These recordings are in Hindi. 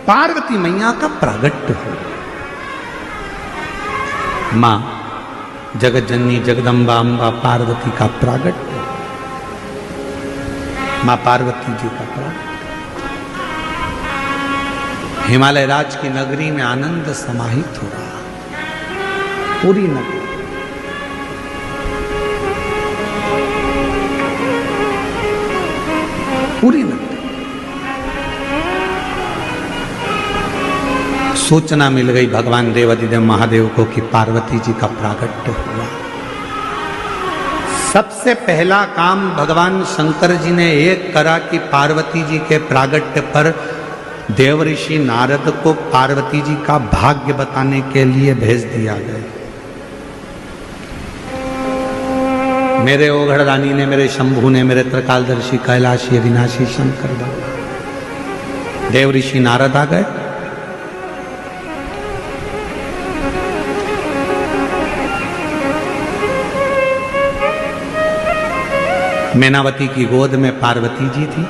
पार्वती मैया का प्रागट्य हो। मां जगत जननी जगदम्बा अम्बा पार्वती का प्रागट्य, मां पार्वती जी का प्रागट्य। हिमालय राज की नगरी में आनंद समाहित हो रहा, पूरी नगरी। पूरी नगरी सूचना मिल गई भगवान देवाधिदेव महादेव को कि पार्वती जी का प्रागट्य हुआ। सबसे पहला काम भगवान शंकर जी ने एक करा कि पार्वती जी के प्रागट्य पर देवऋषि नारद को पार्वती जी का भाग्य बताने के लिए भेज दिया गया। मेरे ओघड़ रानी ने, मेरे शंभू ने, मेरे त्रिकालदर्शी कैलाशी अविनाशी शंकर भगवान देवऋषि नारद आ गए। मैनावती की गोद में पार्वती जी थी।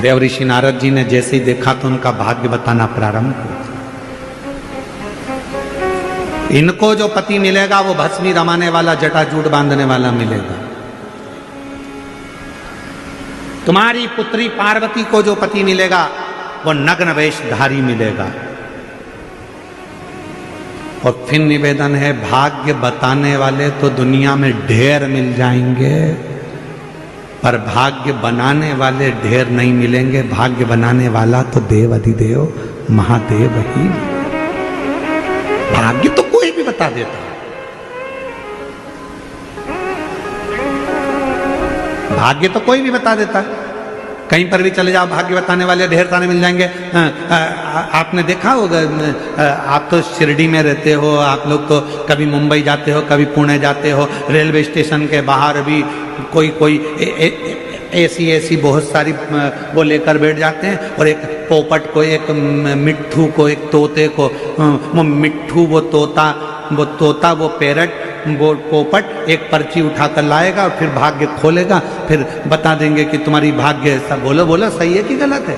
देवऋषि नारद जी ने जैसे ही देखा तो उनका भाग्य बताना प्रारंभ किया। इनको जो पति मिलेगा वो भस्मी रमाने वाला, जटाजूट बांधने वाला मिलेगा। तुम्हारी पुत्री पार्वती को जो पति मिलेगा वो नग्न वेशधारी मिलेगा। और फिर निवेदन है, भाग्य बताने वाले तो दुनिया में ढेर मिल जाएंगे, पर भाग्य बनाने वाले ढेर नहीं मिलेंगे। भाग्य बनाने वाला तो देव अधिदेव महादेव ही। भाग्य तो कोई भी बता देता, भाग्य तो कोई भी बता देता। कहीं पर भी चले जाओ, भाग्य बताने वाले ढेर सारे मिल जाएंगे। आपने देखा होगा, आप तो शिरडी में रहते हो, आप लोग तो कभी मुंबई जाते हो, कभी पुणे जाते हो, रेलवे स्टेशन के बाहर भी कोई ऐसी बहुत सारी वो लेकर बैठ जाते हैं। और एक पोपट को, एक मिट्ठू को, एक तोते को, वो मिट्ठू, वो तोता, वो पैरट, वो पोपट एक पर्ची उठाकर लाएगा और फिर भाग्य खोलेगा, फिर बता देंगे कि तुम्हारी भाग्य ऐसा। बोलो सही है कि गलत है?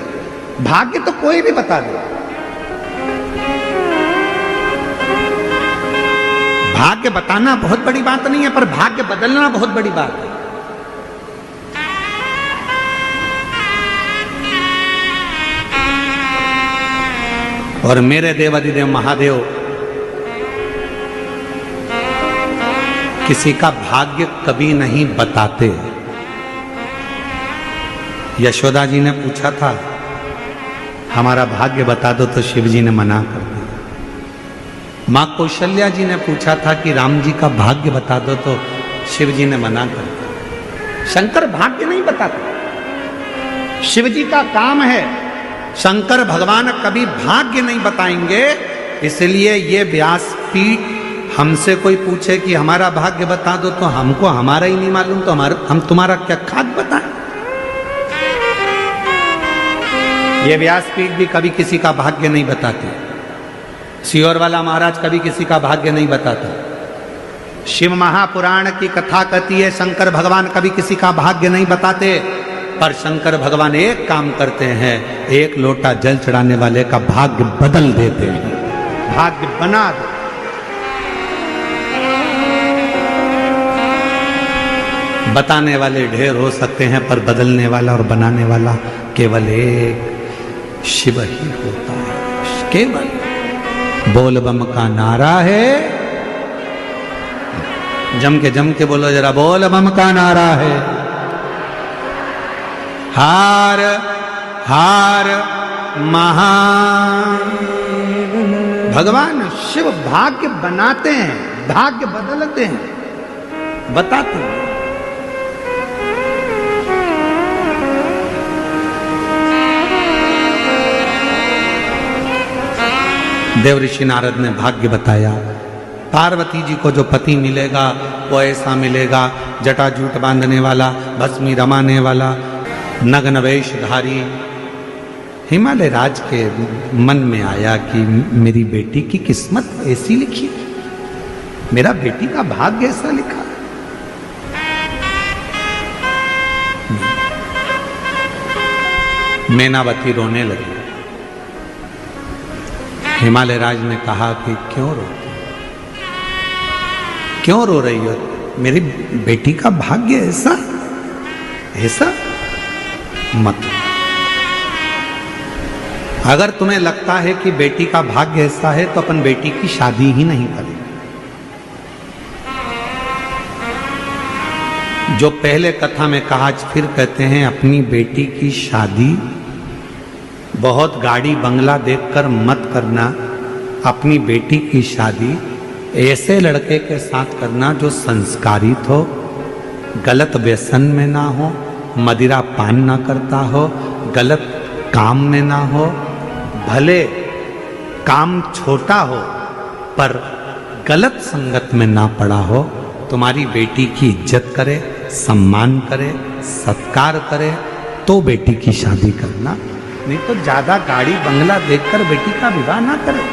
भाग्य तो कोई भी बता दे। भाग्य बताना बहुत बड़ी बात नहीं है, पर भाग्य बदलना बहुत बड़ी बात है। और मेरे देवाधिदेव महादेव किसी का भाग्य कभी नहीं बताते। यशोदा जी ने पूछा था, हमारा भाग्य बता दो, तो शिव जी ने मना कर दिया। मां कौशल्या जी ने पूछा था कि राम जी का भाग्य बता दो, तो शिव जी ने मना कर दिया। शंकर भाग्य नहीं बताते, शिव जी का काम है। शंकर भगवान कभी भाग्य नहीं बताएंगे। इसलिए ये व्यासपीठ हमसे कोई पूछे कि हमारा भाग्य बता दो, तो हमको हमारा ही नहीं मालूम, तो हम तुम्हारा क्या खाक बताएं? ये व्यासपीठ भी कभी किसी का भाग्य नहीं बताते। सियोर वाला महाराज कभी किसी का भाग्य नहीं बताता। शिव महापुराण की कथा कहती है, शंकर भगवान कभी किसी का भाग्य नहीं बताते। पर शंकर भगवान एक काम करते हैं, एक लोटा जल चढ़ाने वाले का भाग्य बदल देते हैं, भाग्य बना देते। बताने वाले ढेर हो सकते हैं, पर बदलने वाला और बनाने वाला केवल एक शिव ही होता है। केवल बोल बम का नारा है। जम के बोलो जरा, बोल बम का नारा है। हार हार महा। भगवान शिव भाग्य बनाते हैं, भाग्य बदलते हैं, बताते हैं। देवऋषि नारद ने भाग्य बताया। पार्वती जी को जो पति मिलेगा वो ऐसा मिलेगा, जटाजूट बांधने वाला, भस्मी रमाने वाला, नग्न वेशधारी। हिमालय राज के मन में आया कि मेरी बेटी की किस्मत ऐसी लिखी, मेरा बेटी का भाग्य ऐसा लिखा। मैनावती रोने लगी। हिमालय राज ने कहा कि क्यों रोती, क्यों रो रही हो? मेरी बेटी का भाग्य ऐसा ऐसा मत। अगर तुम्हें लगता है कि बेटी का भाग्य ऐसा है तो अपन बेटी की शादी ही नहीं करेंगे। जो पहले कथा में कहा, आज फिर कहते हैं, अपनी बेटी की शादी बहुत गाड़ी बंगला देखकर मत करना। अपनी बेटी की शादी ऐसे लड़के के साथ करना जो संस्कारित हो, गलत व्यसन में ना हो, मदिरा पान ना करता हो, गलत काम में ना हो, भले काम छोटा हो पर गलत संगत में ना पड़ा हो, तुम्हारी बेटी की इज्जत करे, सम्मान करे, सत्कार करे, तो बेटी की शादी करना। नहीं तो ज्यादा गाड़ी बंगला देखकर बेटी का विवाह ना करे।